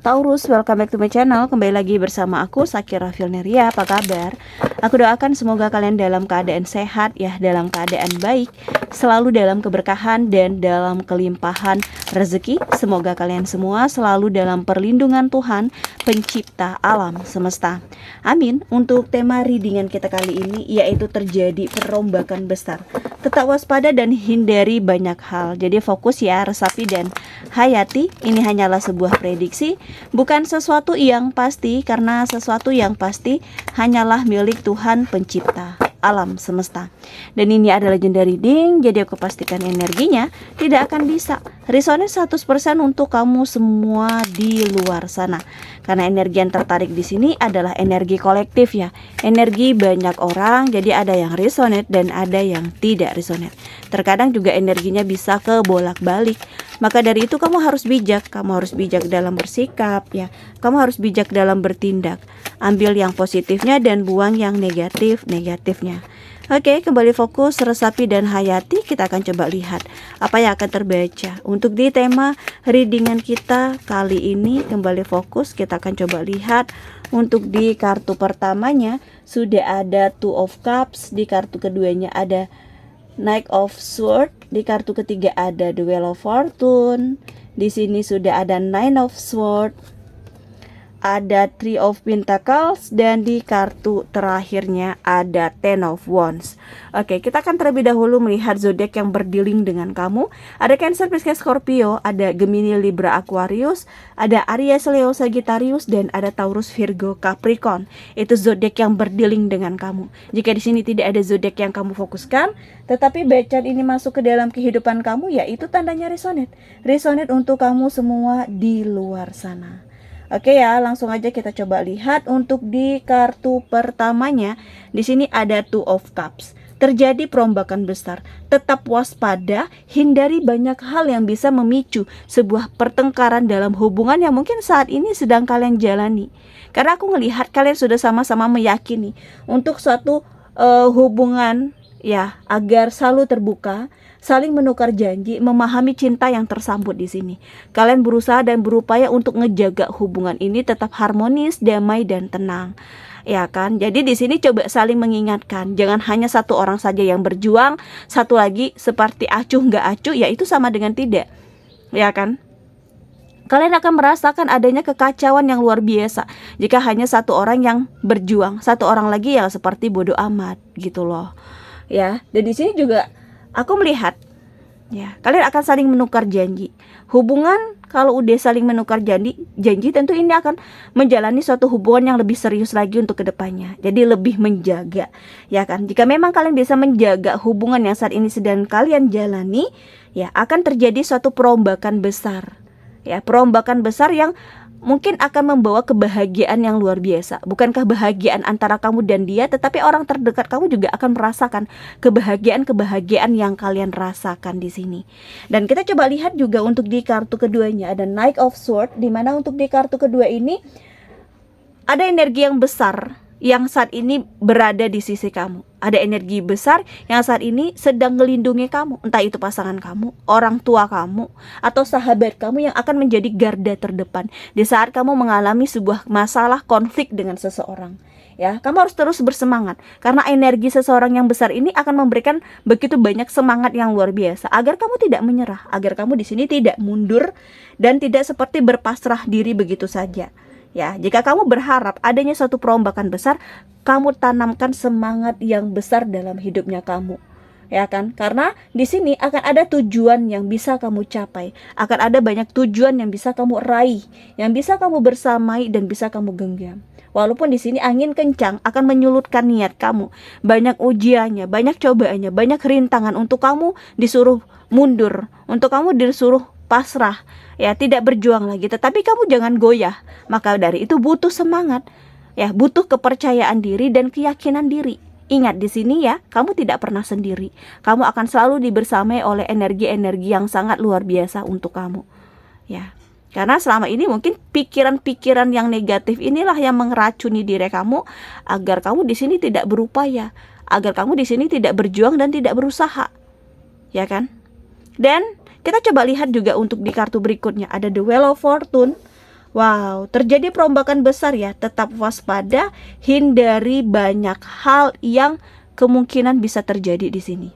Taurus, welcome back to my channel. Kembali lagi bersama aku, Sakira Filneria. Apa kabar? Aku doakan semoga kalian dalam keadaan sehat ya, dalam keadaan baik, selalu dalam keberkahan dan dalam kelimpahan rezeki. Semoga kalian semua selalu dalam perlindungan Tuhan, pencipta alam semesta. Amin. Untuk tema readingan kita kali ini yaitu terjadi perombakan besar. Tetap waspada dan hindari banyak hal. Jadi fokus ya, resapi dan hayati. Ini hanyalah sebuah prediksi, bukan sesuatu yang pasti, karena sesuatu yang pasti hanyalah milik Tuhan pencipta alam semesta. Dan ini adalah legendary reading, jadi aku pastikan energinya tidak akan bisa resonate 100% untuk kamu semua di luar sana. Karena energi yang tertarik di sini adalah energi kolektif ya, energi banyak orang, jadi ada yang resonate dan ada yang tidak resonate. Terkadang juga energinya bisa ke bolak-balik. Maka dari itu kamu harus bijak dalam bersikap ya. Kamu harus bijak dalam bertindak. Ambil yang positifnya dan buang yang negatifnya. Oke, kembali fokus, resapi dan hayati. Kita akan coba lihat apa yang akan terbaca untuk di tema readingan kita kali ini. Kembali fokus, kita akan coba lihat untuk di kartu pertamanya sudah ada Two of Cups, di kartu keduanya ada Knight of Swords, di kartu ketiga ada The Wheel of Fortune, di sini sudah ada Nine of Swords, ada Three of Pentacles, dan di kartu terakhirnya ada Ten of Wands. Oke, kita akan terlebih dahulu melihat zodiak yang berdealing dengan kamu. Ada Cancer, Pisces, Scorpio, ada Gemini, Libra, Aquarius, ada Aries, Leo, Sagittarius, dan ada Taurus, Virgo, Capricorn. Itu zodiak yang berdealing dengan kamu. Jika di sini tidak ada zodiak yang kamu fokuskan, tetapi bacaan ini masuk ke dalam kehidupan kamu, yaitu tandanya resonate. Resonate untuk kamu semua di luar sana. Oke ya, langsung aja kita coba lihat untuk di kartu pertamanya. Di sini ada Two of Cups. Terjadi perombakan besar. Tetap waspada, hindari banyak hal yang bisa memicu sebuah pertengkaran dalam hubungan yang mungkin saat ini sedang kalian jalani. Karena aku melihat kalian sudah sama-sama meyakini untuk suatu hubungan ya, agar selalu terbuka, saling menukar janji, memahami cinta yang tersambut di sini. Kalian berusaha dan berupaya untuk ngejaga hubungan ini tetap harmonis, damai dan tenang. Ya kan? Jadi di sini coba saling mengingatkan, jangan hanya satu orang saja yang berjuang, satu lagi seperti acuh nggak acuh, ya itu sama dengan tidak. Ya kan? Kalian akan merasakan adanya kekacauan yang luar biasa jika hanya satu orang yang berjuang, satu orang lagi yang seperti bodoh amat gitu loh. Ya, dan di sini juga aku melihat ya, kalian akan saling menukar janji. Hubungan kalau udah saling menukar janji tentu ini akan menjalani suatu hubungan yang lebih serius lagi untuk kedepannya. Jadi lebih menjaga, ya kan? Jika memang kalian bisa menjaga hubungan yang saat ini sedang kalian jalani, ya akan terjadi suatu perombakan besar. Ya, perombakan besar yang mungkin akan membawa kebahagiaan yang luar biasa. Bukan kebahagiaan antara kamu dan dia, tetapi orang terdekat kamu juga akan merasakan kebahagiaan yang kalian rasakan di sini. Dan kita coba lihat juga untuk di kartu keduanya ada Knight of Swords, di mana untuk di kartu kedua ini ada energi yang besar yang saat ini berada di sisi kamu. Ada energi besar yang saat ini sedang melindungi kamu. Entah itu pasangan kamu, orang tua kamu, atau sahabat kamu yang akan menjadi garda terdepan di saat kamu mengalami sebuah masalah konflik dengan seseorang. Ya, kamu harus terus bersemangat karena energi seseorang yang besar ini akan memberikan begitu banyak semangat yang luar biasa agar kamu tidak menyerah, agar kamu di sini tidak mundur dan tidak seperti berpasrah diri begitu saja. Ya, jika kamu berharap adanya suatu perombakan besar, kamu tanamkan semangat yang besar dalam hidupnya kamu. Ya kan? Karena di sini akan ada tujuan yang bisa kamu capai, akan ada banyak tujuan yang bisa kamu raih, yang bisa kamu bersamai dan bisa kamu genggam. Walaupun di sini angin kencang akan menyulutkan niat kamu, banyak ujiannya, banyak cobaannya, banyak rintangan untuk kamu disuruh mundur, untuk kamu disuruh pasrah, ya tidak berjuang lagi, tetapi kamu jangan goyah. Maka dari itu butuh semangat, ya butuh kepercayaan diri dan keyakinan diri. Ingat di sini ya, kamu tidak pernah sendiri. Kamu akan selalu dibersamai oleh energi-energi yang sangat luar biasa untuk kamu. Ya, karena selama ini mungkin pikiran-pikiran yang negatif inilah yang mengeracuni diri kamu agar kamu di sini tidak berupaya, agar kamu di sini tidak berjuang dan tidak berusaha. Ya kan? Dan kita coba lihat juga untuk di kartu berikutnya ada The Wheel of Fortune. Wow, terjadi perombakan besar ya. Tetap waspada, hindari banyak hal yang kemungkinan bisa terjadi di sini.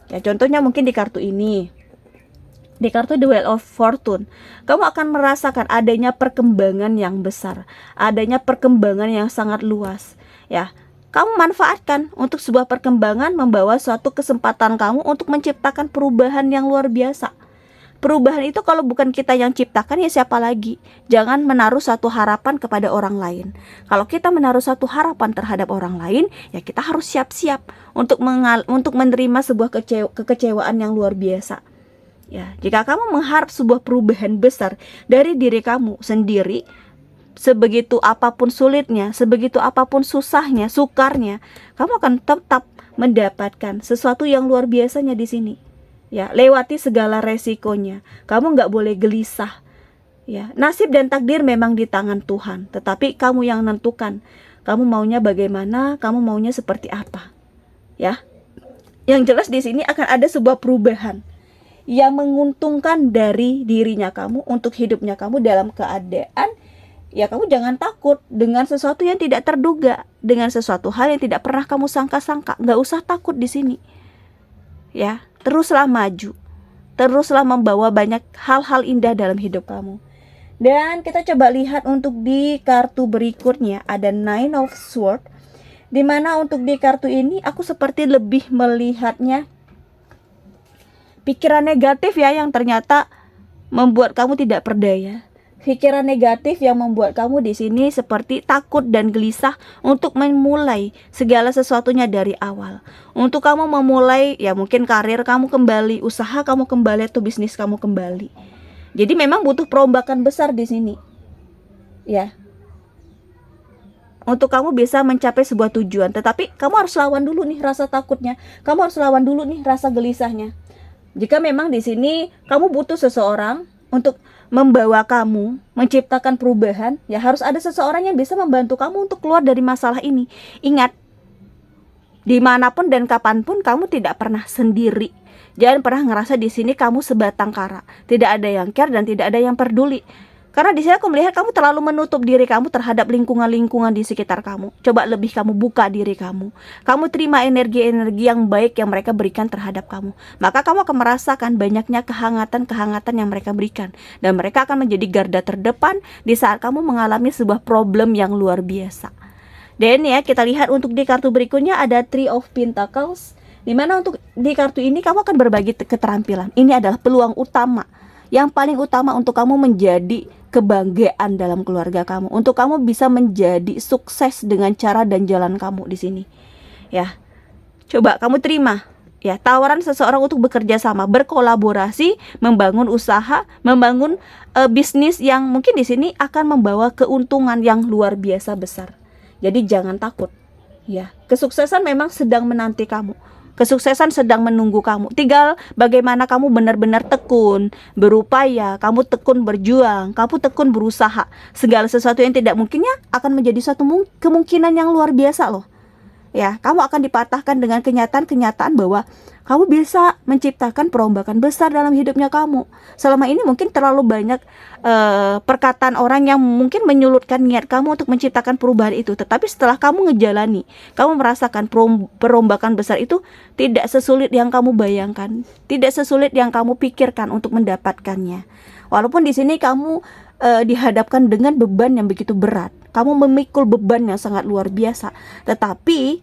Ya, contohnya mungkin di kartu ini. Di kartu The Wheel of Fortune, kamu akan merasakan adanya perkembangan yang besar, adanya perkembangan yang sangat luas. Ya, kamu manfaatkan untuk sebuah perkembangan membawa suatu kesempatan kamu untuk menciptakan perubahan yang luar biasa. Perubahan itu kalau bukan kita yang ciptakan, ya siapa lagi? Jangan menaruh satu harapan kepada orang lain. Kalau kita menaruh satu harapan terhadap orang lain, ya kita harus siap-siap untuk menerima sebuah kekecewaan yang luar biasa. Ya, jika kamu mengharap sebuah perubahan besar dari diri kamu sendiri, sebegitu apapun sulitnya, sebegitu apapun susahnya, sukarnya, kamu akan tetap mendapatkan sesuatu yang luar biasanya di sini. Ya, lewati segala resikonya. Kamu nggak boleh gelisah. Ya, nasib dan takdir memang di tangan Tuhan, tetapi kamu yang menentukan. Kamu maunya bagaimana? Kamu maunya seperti apa? Ya, yang jelas di sini akan ada sebuah perubahan yang menguntungkan dari dirinya kamu untuk hidupnya kamu dalam keadaan. Ya, kamu jangan takut dengan sesuatu yang tidak terduga, dengan sesuatu hal yang tidak pernah kamu sangka-sangka. Nggak usah takut di sini. Ya, teruslah maju, teruslah membawa banyak hal-hal indah dalam hidup kamu. Dan kita coba lihat untuk di kartu berikutnya, ada Nine of Swords, dimana untuk di kartu ini aku seperti lebih melihatnya pikiran negatif ya, yang ternyata membuat kamu tidak berdaya. Pikiran negatif yang membuat kamu di sini seperti takut dan gelisah untuk memulai segala sesuatunya dari awal. Untuk kamu memulai, ya mungkin karir kamu kembali, usaha kamu kembali, atau bisnis kamu kembali. Jadi memang butuh perombakan besar di sini. Ya. Untuk kamu bisa mencapai sebuah tujuan, tetapi kamu harus lawan dulu nih rasa takutnya. Kamu harus lawan dulu nih rasa gelisahnya. Jika memang di sini kamu butuh seseorang untuk membawa kamu menciptakan perubahan, ya harus ada seseorang yang bisa membantu kamu untuk keluar dari masalah ini. Ingat, dimanapun dan kapanpun kamu tidak pernah sendiri. Jangan pernah ngerasa di sini kamu sebatang kara, tidak ada yang care dan tidak ada yang peduli. Karena di sini aku melihat kamu terlalu menutup diri kamu terhadap lingkungan-lingkungan di sekitar kamu. Coba lebih kamu buka diri kamu. Kamu terima energi-energi yang baik yang mereka berikan terhadap kamu. Maka kamu akan merasakan banyaknya kehangatan-kehangatan yang mereka berikan. Dan mereka akan menjadi garda terdepan di saat kamu mengalami sebuah problem yang luar biasa. Dan ya, kita lihat untuk di kartu berikutnya ada Three of Pentacles. Dimana untuk di kartu ini kamu akan berbagi keterampilan. Ini adalah peluang utama, yang paling utama untuk kamu menjadi kebanggaan dalam keluarga kamu, untuk kamu bisa menjadi sukses dengan cara dan jalan kamu di sini. Ya, coba kamu terima ya tawaran seseorang untuk bekerja sama, berkolaborasi, membangun usaha, membangun bisnis yang mungkin di sini akan membawa keuntungan yang luar biasa besar. Jadi jangan takut. Ya, kesuksesan memang sedang menanti kamu. Kesuksesan sedang menunggu kamu. Tinggal bagaimana kamu benar-benar tekun, berupaya, kamu tekun berjuang, kamu tekun berusaha. Segala sesuatu yang tidak mungkinnya akan menjadi suatu kemungkinan yang luar biasa loh. Ya, kamu akan dipatahkan dengan kenyataan-kenyataan bahwa kamu bisa menciptakan perombakan besar dalam hidupnya kamu. Selama ini mungkin terlalu banyak perkataan orang yang mungkin menyulutkan niat kamu untuk menciptakan perubahan itu. Tetapi setelah kamu ngejalani, kamu merasakan perombakan besar itu tidak sesulit yang kamu bayangkan, tidak sesulit yang kamu pikirkan untuk mendapatkannya. Walaupun di sini kamu dihadapkan dengan beban yang begitu berat, kamu memikul beban yang sangat luar biasa, tetapi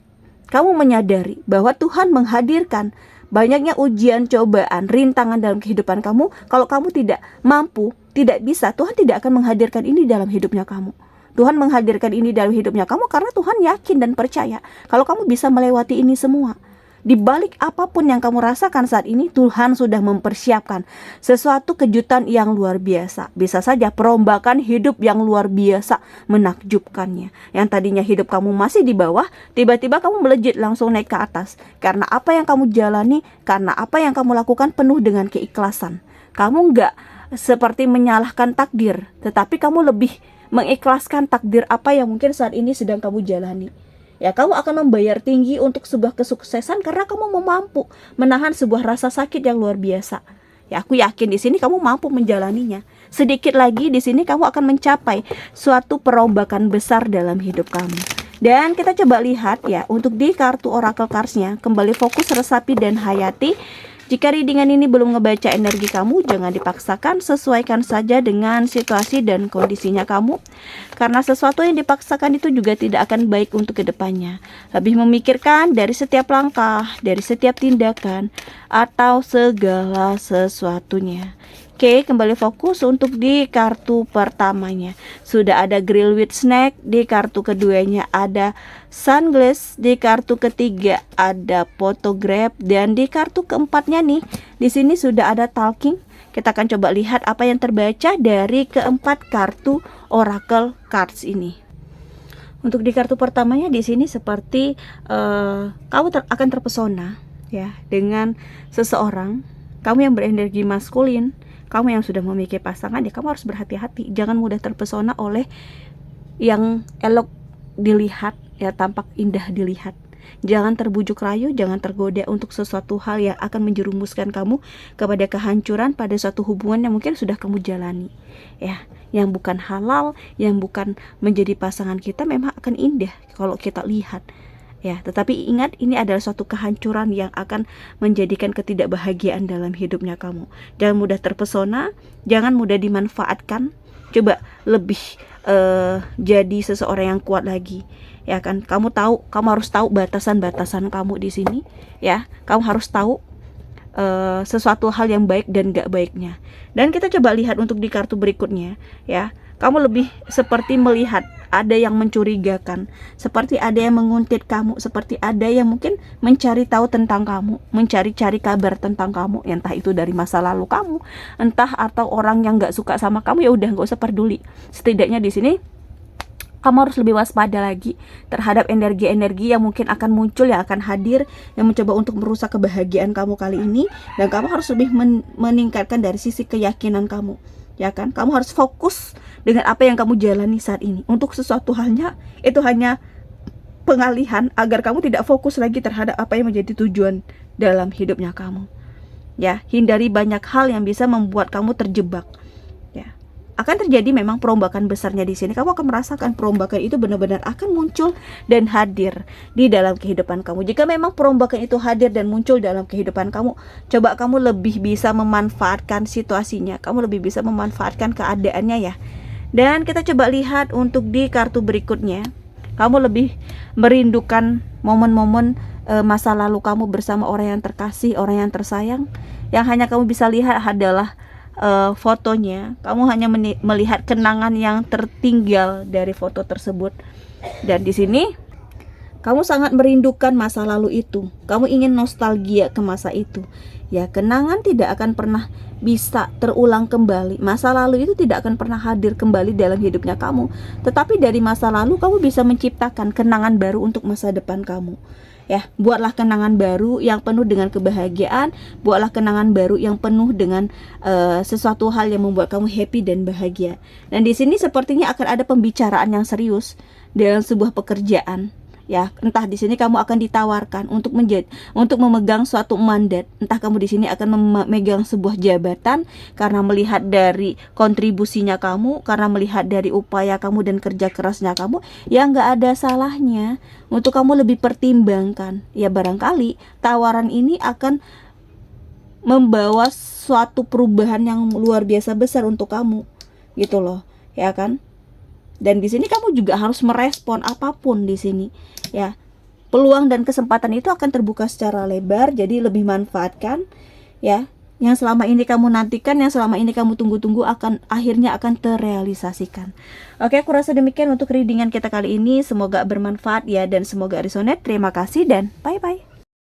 kamu menyadari bahwa Tuhan menghadirkan banyaknya ujian, cobaan, rintangan dalam kehidupan kamu. Kalau kamu tidak mampu, tidak bisa, Tuhan tidak akan menghadirkan ini dalam hidupnya kamu. Tuhan menghadirkan ini dalam hidupnya kamu karena Tuhan yakin dan percaya kalau kamu bisa melewati ini semua. Di balik apapun yang kamu rasakan saat ini, Tuhan sudah mempersiapkan sesuatu kejutan yang luar biasa. Bisa saja perombakan hidup yang luar biasa menakjubkannya. Yang tadinya hidup kamu masih di bawah, tiba-tiba kamu melejit langsung naik ke atas. Karena apa yang kamu jalani, karena apa yang kamu lakukan penuh dengan keikhlasan. Kamu enggak seperti menyalahkan takdir, tetapi kamu lebih mengikhlaskan takdir apa yang mungkin saat ini sedang kamu jalani. Ya, kamu akan membayar tinggi untuk sebuah kesuksesan karena kamu mampu menahan sebuah rasa sakit yang luar biasa. Ya, aku yakin di sini kamu mampu menjalaninya. sedikit lagi di sini kamu akan mencapai suatu perombakan besar dalam hidup kamu. Dan kita coba lihat ya, untuk di kartu Oracle Cards-nya, kembali fokus, resapi dan hayati. Jika readingan ini belum ngebaca energi kamu, jangan dipaksakan, sesuaikan saja dengan situasi dan kondisinya kamu. Karena sesuatu yang dipaksakan itu juga tidak akan baik untuk kedepannya. Lebih memikirkan dari setiap langkah, dari setiap tindakan, atau segala sesuatunya. Oke, kembali fokus untuk di kartu pertamanya. Sudah ada grill with snack, di kartu keduanya ada sunglass, di kartu ketiga ada photograph, dan di kartu keempatnya nih, di sini sudah ada talking. Kita akan coba lihat apa yang terbaca dari keempat kartu Oracle Cards ini. Untuk di kartu pertamanya di sini seperti kamu akan terpesona ya dengan seseorang, kamu yang berenergi maskulin. Kamu yang sudah memiliki pasangan, ya kamu harus berhati-hati. Jangan mudah terpesona oleh yang elok dilihat, ya tampak indah dilihat. Jangan terbujuk rayu, jangan tergoda untuk sesuatu hal yang akan menjerumuskan kamu kepada kehancuran pada suatu hubungan yang mungkin sudah kamu jalani. Ya, yang bukan halal, yang bukan menjadi pasangan kita memang akan indah kalau kita lihat. Ya, tetapi ingat, ini adalah suatu kehancuran yang akan menjadikan ketidakbahagiaan dalam hidupnya kamu. Jangan mudah terpesona, jangan mudah dimanfaatkan. Coba lebih jadi seseorang yang kuat lagi. Ya kan, kamu harus tahu batasan-batasan kamu di sini. Ya, kamu harus tahu sesuatu hal yang baik dan gak baiknya. Dan kita coba lihat untuk di kartu berikutnya. Ya, kamu lebih seperti melihat ada yang mencurigakan, seperti ada yang menguntit kamu, seperti ada yang mungkin mencari tahu tentang kamu, mencari-cari kabar tentang kamu, entah itu dari masa lalu kamu, entah atau orang yang nggak suka sama kamu, ya udah nggak usah peduli. Setidaknya di sini kamu harus lebih waspada lagi terhadap energi-energi yang mungkin akan muncul, yang akan hadir, yang mencoba untuk merusak kebahagiaan kamu kali ini. Dan kamu harus lebih meningkatkan dari sisi keyakinan kamu. Ya kan, kamu harus fokus dengan apa yang kamu jalani saat ini. Untuk sesuatu halnya itu hanya pengalihan agar kamu tidak fokus lagi terhadap apa yang menjadi tujuan dalam hidupnya kamu. Ya, hindari banyak hal yang bisa membuat kamu terjebak. Ya, akan terjadi memang perombakan besarnya di sini. Kamu akan merasakan perombakan itu benar-benar akan muncul dan hadir di dalam kehidupan kamu. Jika memang perombakan itu hadir dan muncul dalam kehidupan kamu, coba kamu lebih bisa memanfaatkan situasinya. Kamu lebih bisa memanfaatkan keadaannya ya. Dan kita coba lihat untuk di kartu berikutnya. Kamu lebih merindukan momen-momen masa lalu kamu bersama orang yang terkasih, orang yang tersayang. Yang hanya kamu bisa lihat adalah fotonya. Kamu hanya melihat kenangan yang tertinggal dari foto tersebut. Dan di sini kamu sangat merindukan masa lalu itu. Kamu ingin nostalgia ke masa itu. Ya, kenangan tidak akan pernah bisa terulang kembali. Masa lalu itu tidak akan pernah hadir kembali dalam hidupnya kamu. Tetapi dari masa lalu kamu bisa menciptakan kenangan baru untuk masa depan kamu. Ya, buatlah kenangan baru yang penuh dengan kebahagiaan, buatlah kenangan baru yang penuh dengan sesuatu hal yang membuat kamu happy dan bahagia. Dan di sini sepertinya akan ada pembicaraan yang serius dalam sebuah pekerjaan. Ya, entah di sini kamu akan ditawarkan untuk memegang suatu mandat. Entah kamu di sini akan memegang sebuah jabatan karena melihat dari kontribusinya kamu, karena melihat dari upaya kamu dan kerja kerasnya kamu. Ya, nggak ada salahnya untuk kamu lebih pertimbangkan. Ya, barangkali tawaran ini akan membawa suatu perubahan yang luar biasa besar untuk kamu, gitu loh, ya kan? Dan di sini kamu juga harus merespon apapun di sini, ya. Peluang dan kesempatan itu akan terbuka secara lebar, jadi lebih manfaatkan, ya. Yang selama ini kamu nantikan, yang selama ini kamu tunggu-tunggu akhirnya akan terrealisasikan. Oke, aku rasa demikian untuk readingan kita kali ini. Semoga bermanfaat ya dan semoga resonate. Terima kasih dan bye-bye.